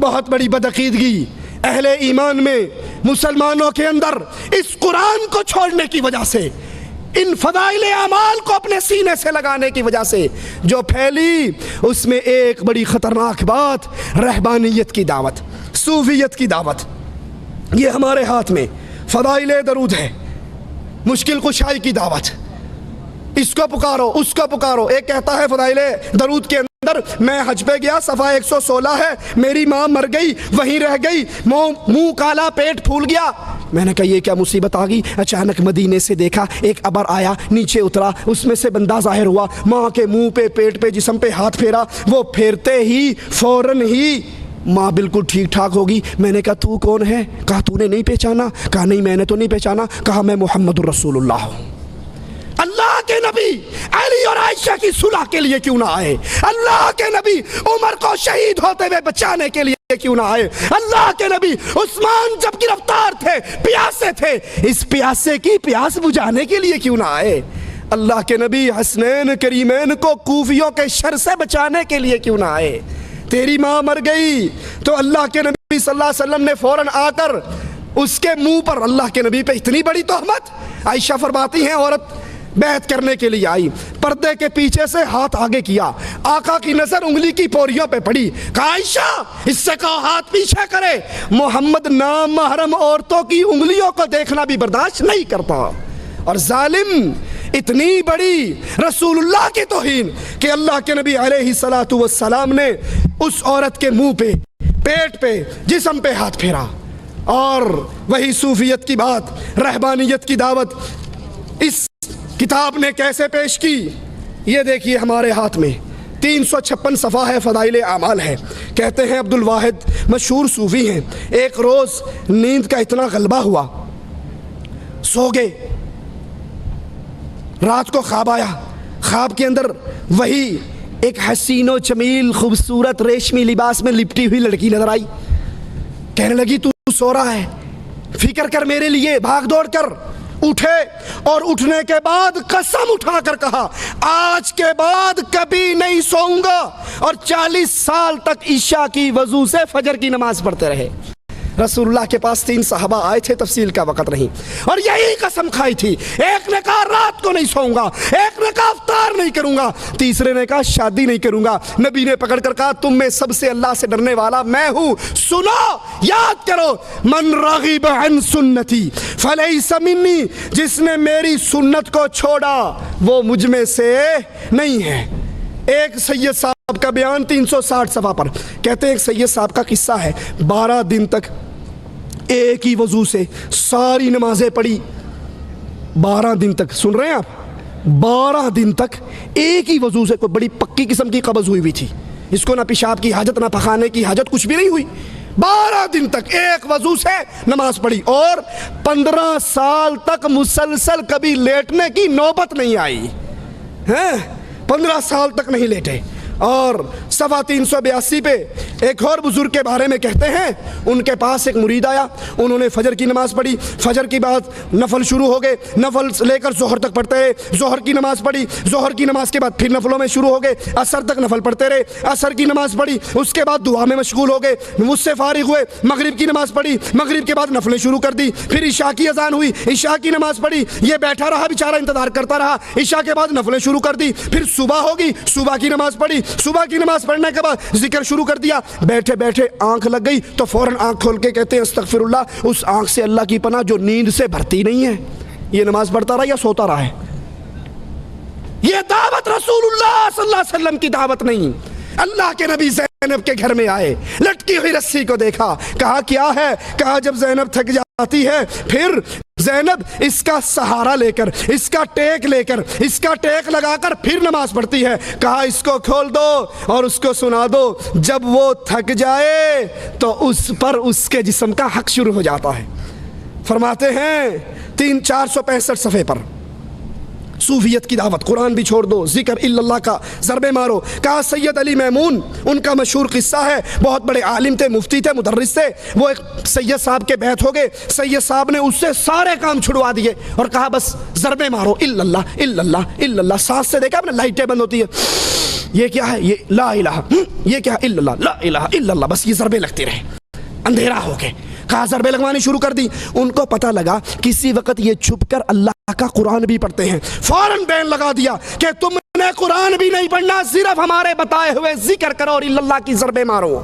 بہت بڑی بدعقیدگی اہل ایمان میں، مسلمانوں کے اندر اس قرآن کو چھوڑنے کی وجہ سے، ان فضائل اعمال کو اپنے سینے سے لگانے کی وجہ سے جو پھیلی، اس میں ایک بڑی خطرناک بات رہبانیت کی دعوت، صوفیت کی دعوت۔ یہ ہمارے ہاتھ میں فضائل درود ہے، مشکل کشائی کی دعوت، اس کو پکارو اس کو پکارو۔ ایک کہتا ہے فضائل درود کے اندر، میں حج پہ گیا، صفحہ 116 ہے، میری ماں مر گئی وہیں رہ گئی، منہ کالا پیٹ پھول گیا۔ میں نے کہا یہ کیا مصیبت آ گئی؟ اچانک مدینے سے دیکھا ایک ابر آیا، نیچے اترا، اس میں سے بندہ ظاہر ہوا، ماں کے منہ پہ، پیٹ پہ، جسم پہ ہاتھ پھیرا، وہ پھیرتے ہی فوراً ہی ماں بالکل ٹھیک ٹھاک ہوگی۔ میں نے کہا تو کون ہے؟ کہا تو نے نہیں پہچانا؟ کہا نہیں میں نے تو نہیں پہچانا۔ کہا میں محمد الرسول اللہ ہوں۔ اللہ کے نبی علی اور عائشہ کی صلح کے لیے کیوں نہ آئے؟ اللہ کے نبی عمر کو شہید ہوتے ہوئے بچانے کے لیے کیوں نہ آئے؟ اللہ کے نبی عثمان جب گرفتار تھے، پیاسے تھے، اس پیاسے کی پیاس بجھانے کے لیے کیوں نہ آئے؟ اللہ کے نبی حسنین کریمین کو کوفیوں کے شر سے بچانے کے لیے کیوں نہ آئے؟ تیری ماں مر گئی تو اللہ کے نبی صلی اللہ علیہ وسلم نے فوراً آ کر اس کے منہ پر، اللہ کے نبی پہ اتنی بڑی تہمت۔ عائشہ فرماتی ہیں عورت بیعت کرنے کے لیے آئی، پردے کے پیچھے سے ہاتھ آگے کیا، آقا کی نظر انگلی کی پوریوں پہ پڑی، کہا عائشہ اس سے کہو ہاتھ پیچھے کرے، محمد نام محرم عورتوں کی انگلیوں کو دیکھنا بھی برداشت نہیں کرتا۔ اور ظالم اتنی بڑی رسول اللہ کی توہین کہ اللہ کے نبی علیہ السلام نے اس عورت کے منہ پہ، پیٹ پہ، جسم پہ ہاتھ پھیرا۔ اور وہی صوفیت کی بات، رہبانیت کی دعوت اس کتاب نے کیسے پیش کی؟ یہ دیکھیے ہمارے ہاتھ میں 356 صفحہ ہے، فضائل اعمال ہے۔ کہتے ہیں عبد الواحد مشہور صوفی ہیں، ایک روز نیند کا اتنا غلبہ ہوا، سو گئے، رات کو خواب آیا، خواب کے اندر وہی ایک حسین و جمیل خوبصورت ریشمی لباس میں لپٹی ہوئی لڑکی نظر آئی۔ کہنے لگی تو سو رہا ہے، فکر کر میرے لیے، بھاگ دوڑ کر اٹھے، اور اٹھنے کے بعد قسم اٹھا کر کہا آج کے بعد کبھی نہیں سوؤں گا، اور 40 سال تک عشاء کی وضو سے فجر کی نماز پڑھتے رہے۔ رسول اللہ کے پاس 3 صحابہ آئے تھے، تفصیل کا وقت نہیں، اور یہی قسم کھائی تھی، ایک نے کہا رات کو نہیں سوؤں گا، ایک نے کہا افطار نہیں کروں گا، تیسرے نے کہا شادی نہیں کروں گا۔ نبی نے پکڑ کر کہا تم میں سب سے اللہ سے ڈرنے والا میں ہوں، سنو، یاد کرو، من رغب عن سنتی فلیس منی، جس نے میری سنت کو چھوڑا وہ مجھ میں سے نہیں ہے۔ ایک سید صاحب کا بیان 360 صفحہ پر، کہتے ہیں ایک سید صاحب کا قصہ ہے، 12 دن تک ایک ہی وضو سے ساری نمازیں پڑھی، 12 دن تک، سن رہے ہیں آپ، 12 دن تک ایک ہی وضو سے، کوئی بڑی پکی قسم کی قبض ہوئی تھی، اس کو نہ پیشاب کی حاجت نہ پخانے کی حاجت، کچھ بھی نہیں ہوئی، 12 دن تک ایک وضو سے نماز پڑھی، اور 15 سال تک مسلسل کبھی لیٹنے کی نوبت نہیں آئی، 15 سال تک نہیں لیٹے۔ اور صفحہ 382 پہ ایک اور بزرگ کے بارے میں کہتے ہیں، ان کے پاس ایک مرید آیا، انہوں نے فجر کی نماز پڑھی، فجر کی بعد نفل شروع ہو گئے، نفل لے کر ظہر تک پڑھتے رہے، ظہر کی نماز پڑھی، ظہر کی نماز کے بعد پھر نفلوں میں شروع ہو گئے، عصر تک نفل پڑھتے رہے، عصر کی نماز پڑھی، اس کے بعد دعا میں مشغول ہو گئے، اس سے فارغ ہوئے، مغرب کی نماز پڑھی، مغرب کے بعد نفلیں شروع کر دی، پھر عشاء کی اذان ہوئی، عشاء کی نماز پڑھی، یہ بیٹھا رہا بیچارہ، انتظار کرتا رہا، عشاء کے بعد نفلیں شروع کر دی، پھر صبح ہوگی، صبح کی نماز پڑھی، صبح کی نماز پڑھنے کے بعد ذکر شروع کر دیا، بیٹھے بیٹھے آنکھ لگ گئی تو فوراً آنکھ کھول کے کہتے ہیں استغفر اللہ، اس آنکھ سے اللہ کی پناہ جو نیند سے بھرتی نہیں ہے۔ یہ نماز پڑھتا رہا یا سوتا رہا ہے؟ یہ دعوت رسول اللہ صلی اللہ علیہ وسلم کی دعوت نہیں۔ اللہ کے نبی زینب کے گھر میں آئے، لٹکی ہوئی رسی کو دیکھا، کہا کیا ہے؟ کہا جب زینب تھک جاتی ہے پھر زینب اس کا سہارا لے کر، اس کا ٹیک لے کر، اس کا ٹیک لگا کر پھر نماز پڑھتی ہے۔ کہا اس کو کھول دو اور اس کو سنا دو، جب وہ تھک جائے تو اس پر اس کے جسم کا حق شروع ہو جاتا ہے۔ فرماتے ہیں 465 صفحے پر، صوفیت کی دعوت، قرآن بھی چھوڑ دو، ذکر الا اللہ کا ضربے مارو۔ کہا سید علی میمون، ان کا مشہور قصہ ہے، بہت بڑے عالم تھے، مفتی تھے، مدرس تھے، وہ ایک سید صاحب کے بیعت ہو گئے، سید صاحب نے اس سے سارے کام چھڑوا دیے اور کہا بس ضربے مارو، الا اللہ الا اللہ الا اللہ، سانس سے دیکھا آپ نے لائٹیں بند ہوتی ہے، یہ کیا ہے، یہ لا الہ، یہ کیا ہے، الا اللہ، لا الہ الا اللہ، بس یہ ضربے لگتے رہے، اندھیرا ہو کے کہا ضربے لگوانی شروع کر دی۔ ان کو پتہ لگا کسی وقت یہ چھپ کر اللہ کا قرآن بھی پڑھتے ہیں، فوراً بین لگا دیا کہ تم نے قرآن بھی نہیں پڑھنا، صرف ہمارے بتائے ہوئے ذکر کرو اور الا اللہ کی ضربے مارو۔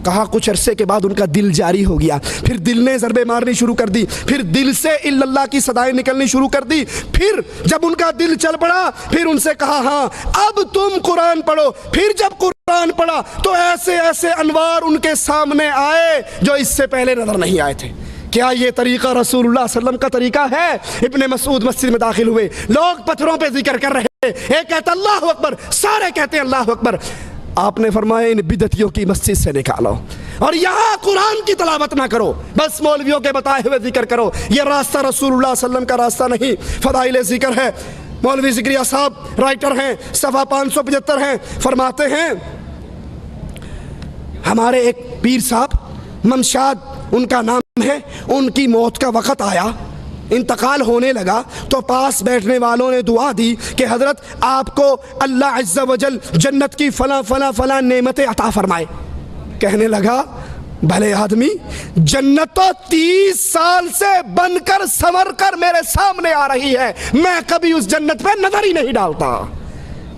کہا کچھ عرصے کے بعد ان کا دل جاری ہو گیا، پھر دل نے ضربے مارنی شروع کر دی، پھر دل سے الا اللہ کی صدائیں نکلنی شروع کر دی۔ پھر جب ان کا دل چل پڑا، پھر ان سے کہا ہاں اب تم قرآن پڑھو۔ پھر جب قرآن پڑھا تو ایسے ایسے انوار ان کے سامنے آئے جو اس سے پہلے نظر نہیں آئے تھے۔ کیا یہ طریقہ رسول اللہ صلی اللہ علیہ وسلم کا طریقہ ہے؟ ابن مسعود مسجد میں داخل ہوئے، لوگ پتھروں پہ ذکر کر رہے، ایک کہتا اللہ اکبر، سارے کہتے ہیں اللہ اکبر۔ آپ نے فرمایا ان بدعتیوں کی مسجد سے نکالو اور یہاں قرآن کی تلاوت نہ کرو، بس مولویوں کے بتائے ہوئے ذکر کرو۔ یہ راستہ رسول اللہ صلی اللہ علیہ وسلم کا راستہ نہیں۔ فضائل ذکر ہے، مولوی ذکریہ صاحب رائٹر ہیں، صفحہ 575 ہیں، فرماتے ہیں ہمارے ایک پیر صاحب ممشاد ان کا نام ہے، ان کی موت کا وقت آیا، انتقال ہونے لگا تو پاس بیٹھنے والوں نے دعا دی کہ حضرت آپ کو اللہ عز و جل جنت کی فلاں فلاں فلاں نعمتیں عطا فرمائے۔ کہنے لگا بھلے آدمی، جنت تو 30 سال سے بن کر سنور کر میرے سامنے آ رہی ہے، میں کبھی اس جنت پہ نظر ہی نہیں ڈالتا۔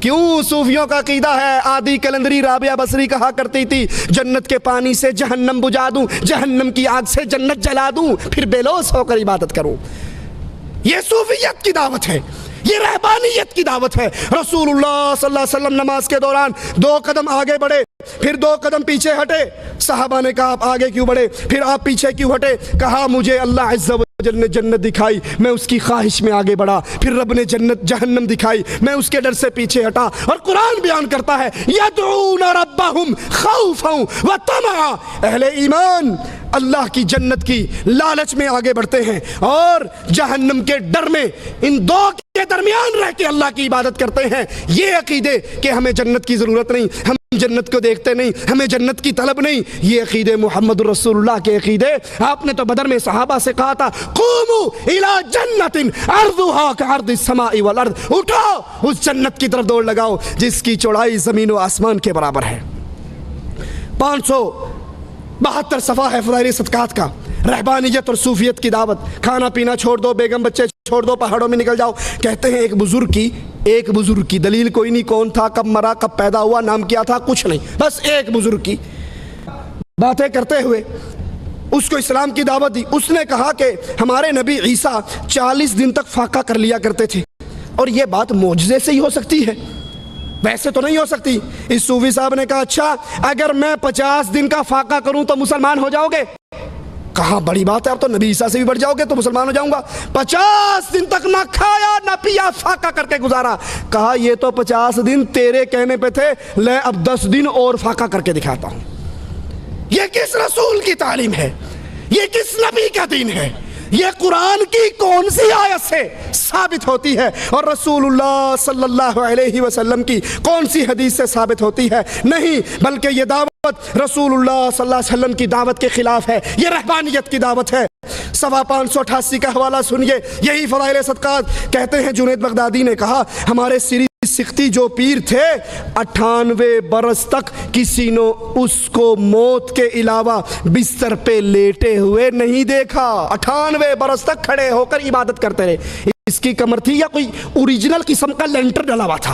کیوں؟ صوفیوں کا عقیدہ ہے، آدی کلندری رابعہ بصری کہا کرتی تھی جنت کے پانی سے جہنم بجھا دوں، جہنم کی آگ سے جنت جلا دوں، پھر بے لوث ہو کر عبادت کروں۔ یہ صوفیت کی دعوت ہے، یہ رہبانیت کی دعوت ہے۔ رسول اللہ صلی اللہ علیہ وسلم نماز کے دوران 2 قدم آگے بڑھے، پھر 2 قدم پیچھے ہٹے۔ صحابہ نے کہا آپ آگے کیوں بڑھے، پھر آپ پیچھے کیوں ہٹے؟ کہا مجھے اللہ عز و جل نے جنت دکھائی، میں اس کی خواہش میں آگے بڑھا، پھر رب نے جنت جہنم دکھائی، میں اس کے ڈر سے پیچھے ہٹا۔ اور قرآن بیان کرتا ہے یدعون ربہم خوفا وطمعا، اہل ایمان اللہ کی جنت کی لالچ میں آگے بڑھتے ہیں اور جہنم کے ڈر میں، ان دو کے درمیان رہ کے اللہ کی عبادت کرتے ہیں۔ یہ عقیدے کہ ہمیں جنت کی ضرورت نہیں، ہم جنت کو دیکھتے نہیں، ہمیں جنت کی طلب نہیں، یہ عقیدے محمد رسول اللہ کے عقیدے۔ آپ نے تو بدر میں صحابہ سے کہا تھا قوموا الی جنت عرضها كعرض السماء والارض، اٹھو اس جنت کی طرف دوڑ لگاؤ جس کی چوڑائی زمین و آسمان کے برابر ہے۔ 572 صفحہ ہے فضائل صدقات کا، رہبانیت اور صوفیت کی دعوت۔ کھانا پینا چھوڑ دو، بیگم بچے چھوڑ دو، پہاڑوں میں نکل جاؤ۔ کہتے ہیں ایک بزرگ کی دلیل کوئی نہیں، کون تھا، کب مرا، کب پیدا ہوا، نام کیا تھا، کچھ نہیں، بس ایک بزرگ کی باتیں کرتے ہوئے اس کو اسلام کی دعوت دی۔ اس نے کہا کہ ہمارے نبی عیسیٰ 40 دن تک فاقہ کر لیا کرتے تھے، اور یہ بات معجزے سے ہی ہو سکتی ہے، ویسے تو نہیں ہو سکتی۔ اس صوفی صاحب نے کہا اچھا اگر میں 50 دن کا فاقہ کروں تو مسلمان ہو جاؤ گے؟ کہا بڑی بات ہے، اب تو نبی عیسیٰ سے بھی بڑھ جاؤ گے تو مسلمان ہو جاؤں گا۔ 50 دن تک نہ کھایا نہ پیا، فاقہ کر کے گزارا۔ کہا یہ تو 50 دن تیرے کہنے پہ تھے، لے اب 10 دن اور فاقہ کر کے دکھاتا ہوں۔ یہ کس رسول کی تعلیم ہے؟ یہ کس نبی کا دین ہے؟ یہ قرآن کی کون سی آیت سے ثابت ہوتی ہے اور رسول اللہ صلی اللہ علیہ وسلم کی کون سی حدیث سے ثابت ہوتی ہے؟ نہیں، بلکہ یہ دعوت رسول اللہ صلی اللہ علیہ وسلم کی دعوت کے خلاف ہے، یہ رہبانیت کی دعوت ہے۔ صفحہ 588 کا حوالہ سنیے، یہی فضائل صدقات۔ کہتے ہیں جنید بغدادی نے کہا ہمارے سری سختی جو پیر تھے 98 برس تک کسی نے اس کو موت کے علاوہ بستر پہ لیٹے ہوئے نہیں دیکھا۔ 98 برس تک کھڑے ہو کر عبادت کرتے رہے۔ اس کی کمر تھی یا کوئی اوریجنل قسم کا لینٹر ڈلا ہوا تھا؟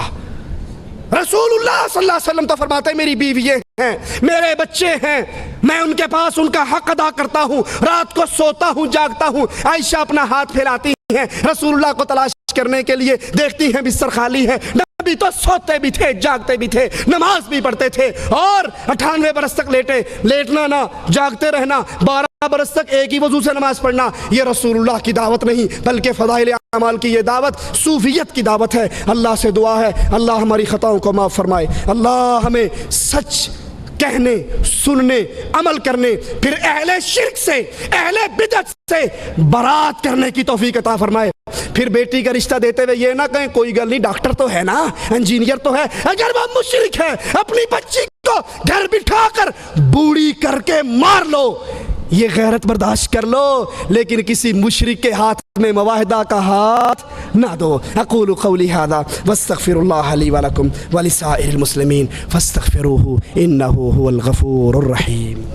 رسول اللہ صلی اللہ علیہ وسلم تو فرماتے ہیں میری بیوییں ہیں، میرے بچے ہیں، میں ان کے پاس ان کا حق ادا کرتا ہوں، رات کو سوتا ہوں جاگتا ہوں۔ عائشہ اپنا ہاتھ پھیلاتی ہیں رسول اللہ کو تلاش کرنے کے لیے، دیکھتی ہیں بستر خالی ہے۔ نبی تو سوتے بھی تھے، جاگتے بھی تھے، نماز بھی پڑھتے تھے، اور 98 برس تک لیٹنا نہ، جاگتے رہنا، 12 برس تک ایک ہی وضو سے نماز پڑھنا، یہ رسول اللہ کی دعوت نہیں بلکہ فضائل اعمال کی یہ دعوت صوفیت کی دعوت ہے۔ اللہ سے دعا ہے اللہ ہماری خطاؤں کو معاف فرمائے، اللہ ہمیں سچ کہنے، سننے، عمل کرنے، پھر اہل شرک سے، اہل بدعت سے برات کرنے کی توفیق عطا فرمائے۔ پھر بیٹی کا رشتہ دیتے ہوئے یہ نہ کہیں کوئی گل نہیں، ڈاکٹر تو ہے نا، انجینئر تو ہے۔ اگر وہ مشرک ہے اپنی بچی کو گھر بٹھا کر بوڑھی کر کے مار لو، یہ غیرت برداشت کر لو، لیکن کسی مشرک کے ہاتھ میں معاہدہ کا ہاتھ نہ دو۔ اقول قولی ھذا واستغفر اللہ لی ولکم ولسائر المسلمین فاستغفروہ انہ هو الغفور الرحیم۔